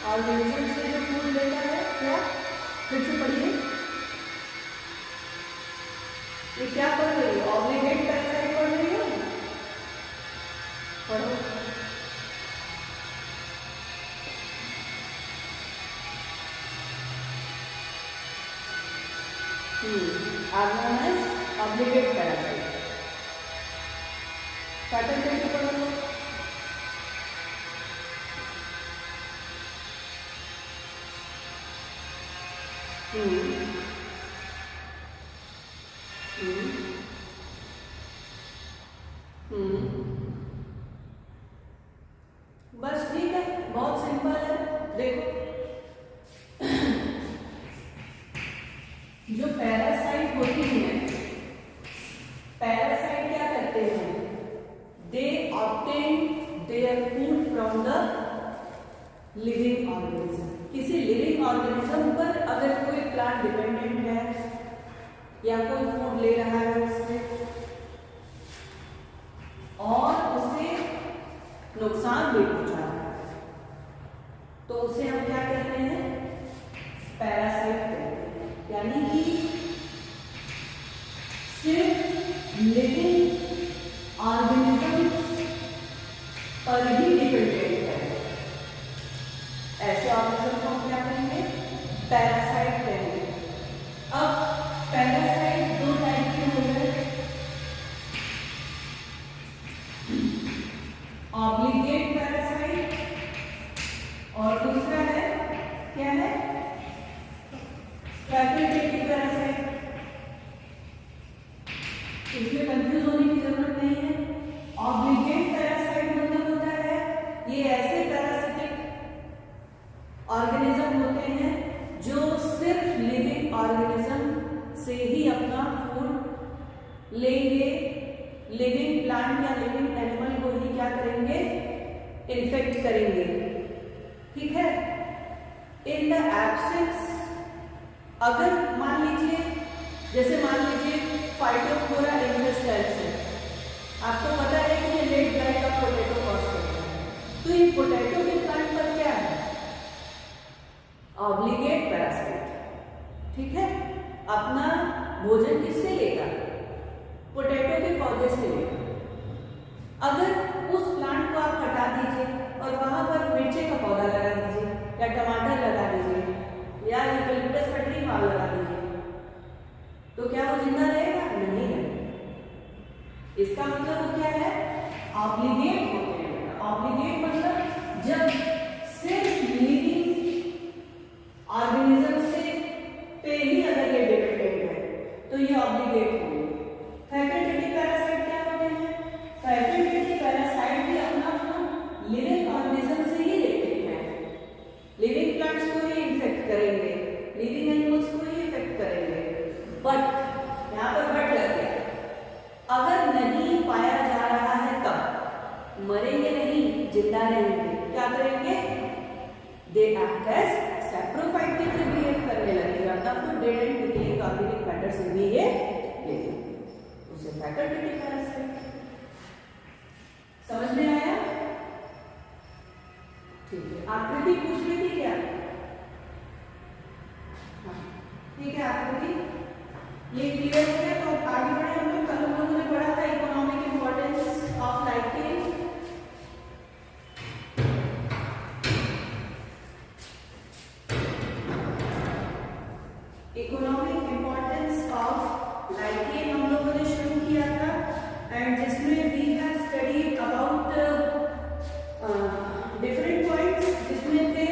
Organism से जो food लेता है क्या, फिर से पढ़िए, ये क्या पढ़ रही है, ऑब्लिगेट पैरासाइट पढ़ रही है, पढ़ो। are known as obligate parasite. Facultative पढ़ो। बस ठीक है, बहुत सिंपल है। देखो जो पैरासाइट होती है, पैरासाइट क्या करते हैं, they obtain their food from the living organism. किसी लिविंग ऑर्गेनिज्म पर अगर कोई प्लांट डिपेंडेंट है या कोई फूड ले रहा है उससे और उसे नुकसान भी पहुंचा रहा है, तो उसे हम क्या कहते हैं, पैरासाइट कहते हैं। यानी कि सिर्फ लिविंग ऑर्गेनिजम्स पर ही डिपेंडेंट है, ऐसे ऑर्गेनिज्म को हम क्या कहेंगे, पैरासाइट कहेंगे। अब पैरासाइट दो टाइप के हो गए, ऑब्लिगेट पैरासाइट और दूसरा है क्या है, फैकल्टेटिव पैरासाइट। इसमें कंफ्यूज होने की जरूरत नहीं है। ऑब्लिगेट पैरासाइट मतलब होता है ये ऐसे पैरासिटिक ऑर्गेनिज्म होते हैं जो सिर्फ लिविंग ऑर्गेनिज्म से ही अपना फूड लेंगे, लिविंग प्लांट या लिविंग एनिमल को ही क्या करेंगे, इन्फेक्ट करेंगे। ठीक है, इन द एब्सेंस, अगर मान लीजिए, जैसे मान लीजिए फाइटोफोरा इन्फेस्टेंस है, आपको पता है कि ये late blight of potato cause करता है, तो ये पोटैटो के प्लांट पर क्या है, ऑब्लिगेट पैरासाइट। ठीक है, अपना भोजन किससे लेगा, पोटैटो के पौधे से लेगा। अगर उस प्लांट को आप हटा दीजिए और वहां पर मिर्ची का पौधा लगा दीजिए या टमाटर लगा दीजिए या यूकेलिप्टस का ट्री माल लगा दीजिए, तो क्या वो जिंदा रहेगा, नहीं रहेगा। इसका मतलब क्या है, ऑब्लिगेट होते हैं। ऑब्लिगेट मतलब जब सिर्फ लिविंग ऑर्गेनिज्म से पे ही अगर ये डिपेंडेंट है तो ये ऑब्लिगेट होंगे। फैकल्टेटिव पैरासाइट क्या होते हैं, फैकल्टेटिव पैरासाइट भी अपना फूड लिविंग ऑर्गेनिज्म से ही लेते हैं, लिविंग प्लांट्स को ही इन्फेक्ट करेंगे, लिविंग एनिमल्स को ही इन्फेक्ट करेंगे। बट यहाँ पर बट लग गया, अगर नहीं पाया जा रहा है तब मरेंगे नहीं, जिंदा रहेंगे, क्या करेंगे, दे एक्ट एज सैप्रोफाइट की तरह बिहेव करने लगेगा, अपना food dead and decaying organic matter से भी ये लेंगे, उसे फैकल्टेटिव पैरासाइट। समझ में आया? ठीक है, आकृति पूछ रही थी क्या? ठीक है, आकृति ये क्लियर हो गया, तो आगे बढ़े हम लोग। कल हम लोगों ने पढ़ा था economic importance of lichen. Economic importance of lichen हम लोगों ने शुरू किया था, एंड जिसमें we have studied about different points, जिसमें थे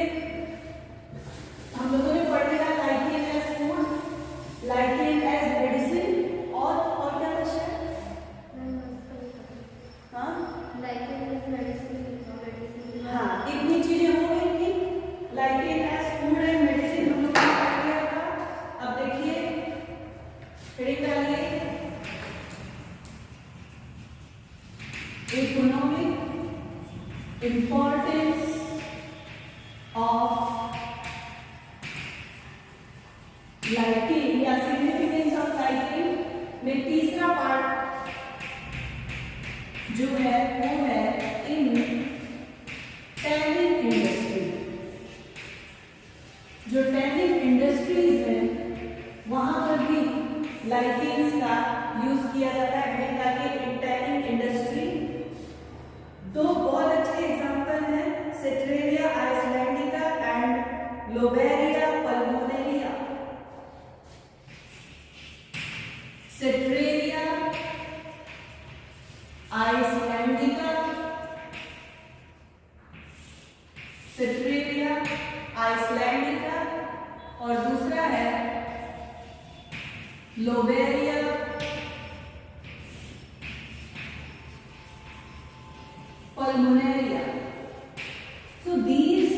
हम लोगों ने पढ़ लिया lichen as food, lichen as medicine, और क्या बचा है? हाँ, लाइकेन एज मेडिसिन। हाँ, इतनी चीजें हो गई थी, lichen as food and medicine हम लोगों ने पढ़ लिया था। अब देखिए हेडिंग डालिए, इकोनॉमिक इंपॉर्टेंस ऑफ लाइकेन या सिग्निफिकेंस ऑफ लाइकेन में तीसरा पार्ट लाइकेंस का यूज किया जाता है एंडिका के इन टैनिंग इंडस्ट्री। दो बहुत अच्छे एग्जांपल हैं, सिट्रेरिया आइसलैंडिका एंड लोबेरिया पल्मोनेरिया। सिट्रेरिया आइसलैंडिका, सिट्रेरिया आइसलैंडिका, और दूसरा है लोबेरिया pulmonaria. So these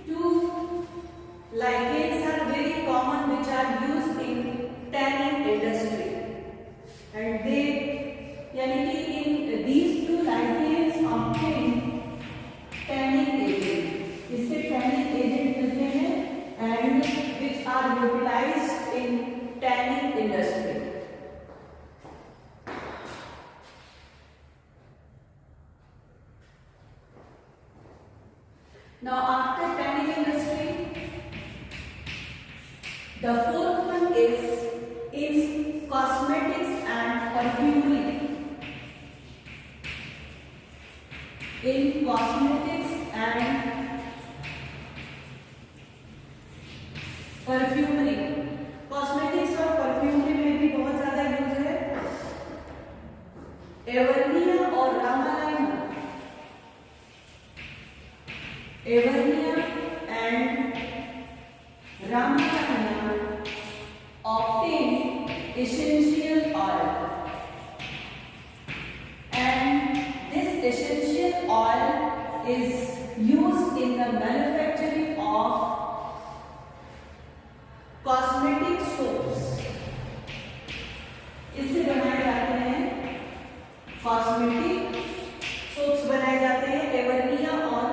two lichens are very common which are used in tanning industry, and they यानी कि in these two lichens obtain tanning agent, इससे tanning agent मिलते हैं and which are utilized in tanning industry. Now after tanning industry, the fourth one is cosmetics and perfumery. In cosmetics and perfumery, cosmetics और perfumery में भी बहुत ज्यादा use है। एवर्निया और रामालाइना, एवर्निया and रामालाइना obtain essential oil, and this essential oil is used in the manufacturing of cosmetic soaps. इससे बनाए जाते हैं कॉस्मेटिक सोप्स, बनाए जाते हैं एवर्निया और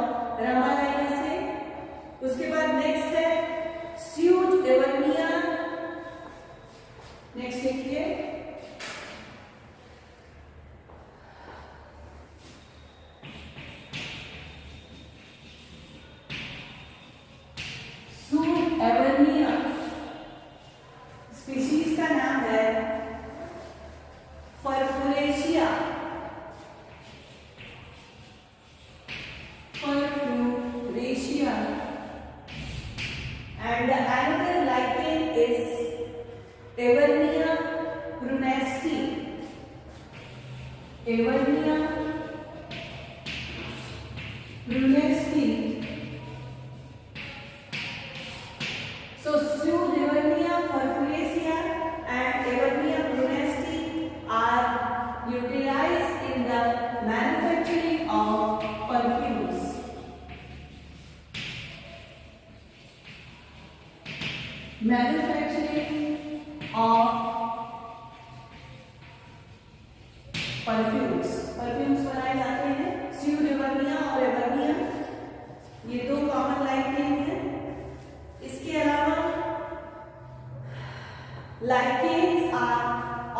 रामालाइना से। उसके बाद नेक्स्ट है स्यूड एवर्निया। नेक्स्ट देखिए, स्यूड एवर्निया स्पीशीज का नाम है फरफुरेशिया, फरफुरेशिया, and another lichen is एवर्निया प्रूनेस्टी, एवर्निया प्रूनेस्टी। So Pseudo Evernia furfurecia and Evernia prunesti are utilized in the manufacturing of perfumes. Manufacturing of perfumes, perfumes बनाए जाते हैं Pseudo Evernia और Evernia, ये दो कॉमन लाइकेन हैं। इसके अलावा lichens are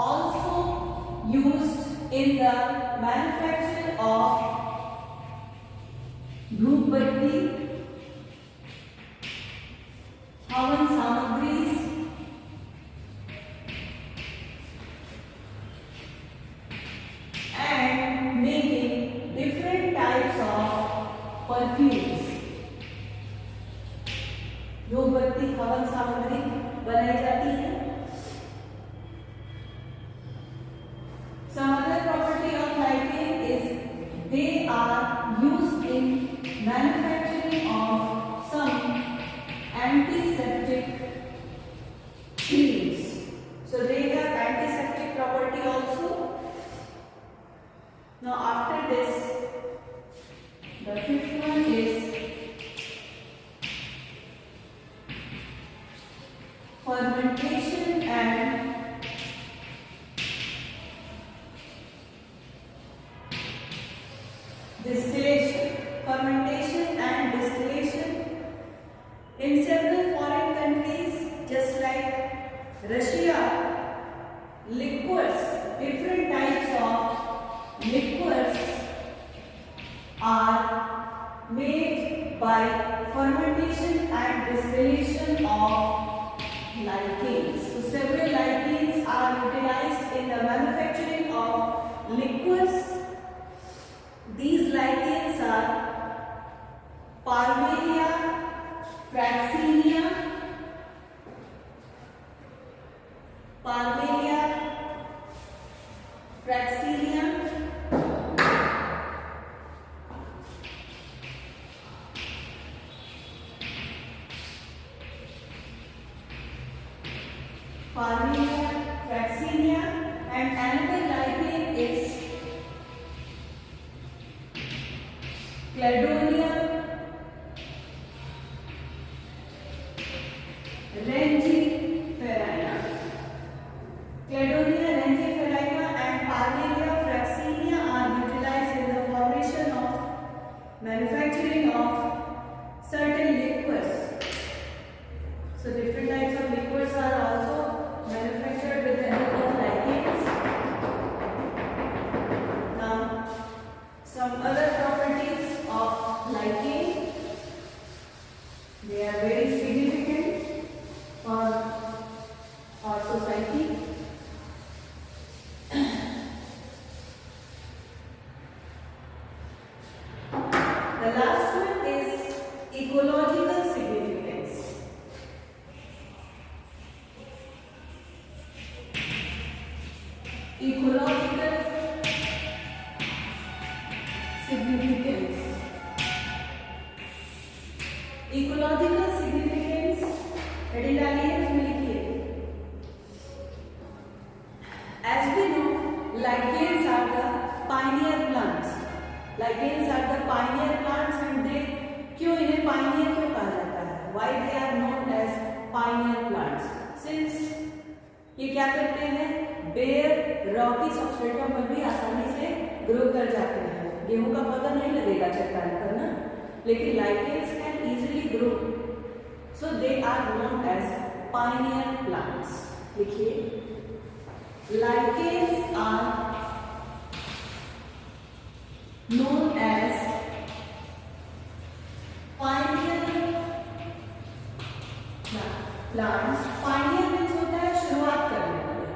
also used in the manufacture of धूपबत्ती, हवन सामग्री, and making different types of perfumes. धूपबत्ती हवन सामग्री बनाई जाती है। Some other property of lichen is they are used in manufacturing of some antiseptic creams. So they have antiseptic property also. Now after this, the fifth one is fermentation and distillation. Fermentation and distillation in several foreign countries, just like Russia, liquors, different types of liquors are made by fermentation and distillation of lichens. So several lichens are पार्मेलिया, फ्रैक्सीनिया, Parmelia, Fraxinia, and another lichen is Cladonia, rangiferina. Cladonia, rangiferina, and Parmelia, Fraxinia are utilized in the formation of manufacturing of certain liquors. So different types of liquors are also manufactured with the help of lichens. Now, some other properties of lichen. They are very significant for our society. The last one is ecological significance. Ecological significance. Ecological significance hereditary लिखिए. As we know, lichens are the pioneer plants. Lichens are the pioneer plants and they क्यों इन्हें pioneer क्यों कहा जाता है? Why they are known as pioneer plants? Since ये क्या करते हैं? बेयर रॉकी सब्सट्रेटों पर भी आसानी से ग्रो कर जाते हैं. गेहूं का पौधा नहीं लगेगा चट्टान पर ना, लेकिन lichens can easily grow, so they are known as pioneer plants. लिखिए, lichens are known as pioneer plants. Pioneer means होता है शुरुआत करने वाले,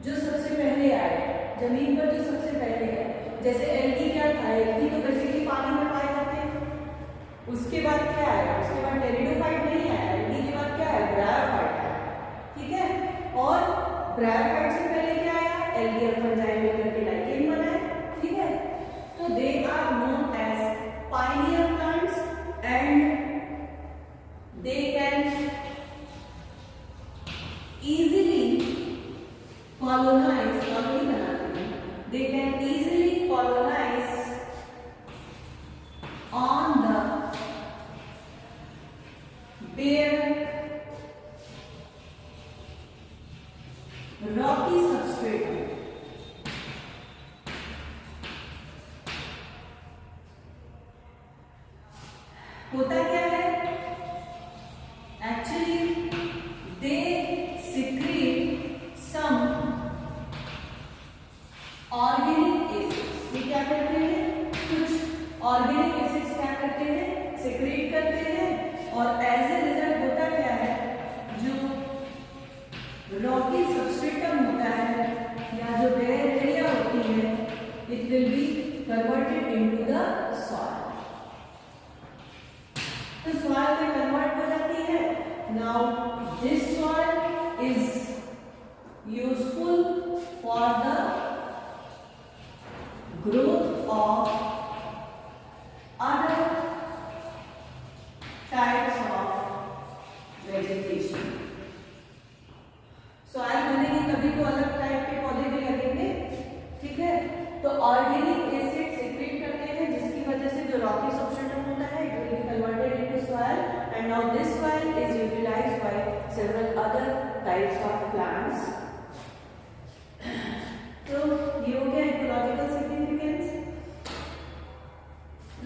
जो सबसे पहले आए, जमीन पर जो सबसे पहले है. जैसे एल्गी क्या था? एल्गी तो बेसिकली पानी में पाए जाते हैं. उसके बाद क्या आया? उसके बाद टेरिडोफाइट नहीं आया. एल्गी के बाद क्या आया? ब्रायोफाइट आया. ठीक है. और ब्रायोफाइट से पहले क्या आया? एल्गी और फंजाई मिलकर के लाइकेन बनाए. ठीक है. तो they are known as pioneer plants and they can easily colonize, colony बनाते हैं. They can easily colonize on the bare rocky substrate. होता क्या है? Actually, they secrete some organic acids. ये क्या करते हैं? कुछ organic acids क्या करते हैं? secrete करते हैं. और as a result होता क्या है? जो rocky substratum होता है या जो bare area होती है, it will be converted into the soil. तो soil में convert हो जाती है. Now this soil is useful for the growth of other types of vegetation. Soil बनेगी तभी तो अलग टाइप के पौधे भी लगेंगे. ठीक है. तो ऑर्गेनिक एसिड सीक्रेट करते हैं जिसकी वजह से जो रॉकी सब्सट्रेटम होता है it will be converted into soil and now this soil is utilized by several other types of plants. तो ये हो गया इकोलॉजिकल सिग्निफिकेंस.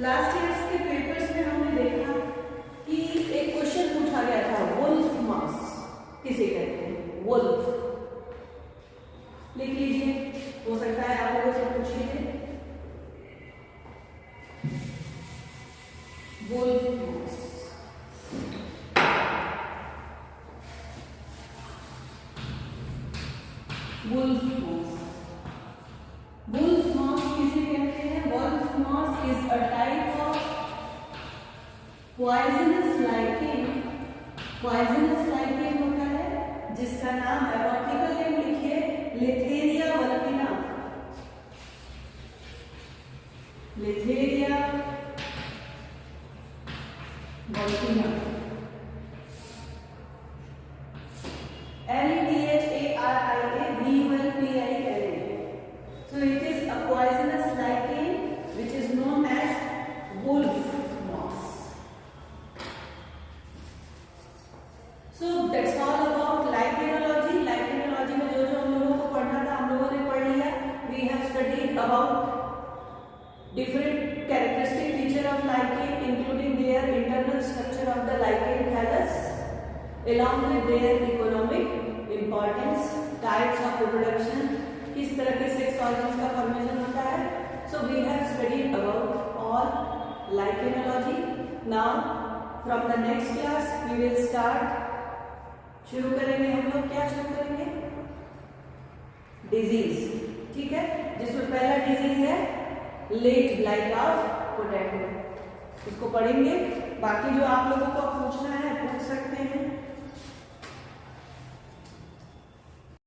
लास्ट ईयर्स के पेपर्स में हमने देखा कि एक क्वेश्चन पूछा गया था, वुल्फ मास किसे कहते हैं? वुल्फ. लिख लीजिए, हो सकता है आप लोगों से पूछिए. Wolf moss. Wolf moss. Wolf moss किसे कहते हैं? Wolf moss is a type of poisonous lichen. Poisonous lichen होता है जिसका नाम है, बॉटनिकल नेम लिखिए, लिथेरिया वल्पिना। लिथेरिया वल्पिना, LETHARIA VULPINA. So it is a poisonous lichen which is known as wolf moss. So that's all about lichenology. Lichenology में जो हम लोगों को पढ़ना था हम लोगों ने पढ़ लिया. We have studied about different characteristic feature of lichen, including their internal structure of the lichen thallus, along with their economic importance, types of reproduction, किस तरह के सेक्स ऑर्गन्स का फॉर्मेशन होता है. So we have studied about all lichenology. Now from the next class we will start. शुरू करेंगे हम लोग, क्या शुरू करेंगे? डिजीज. ठीक है, जिसमें पहला डिजीज है लेट ब्लाइट ऑफ पोटैटो. इसको पढ़ेंगे. बाकी जो आप लोगों को पूछना है पूछ सकते हैं.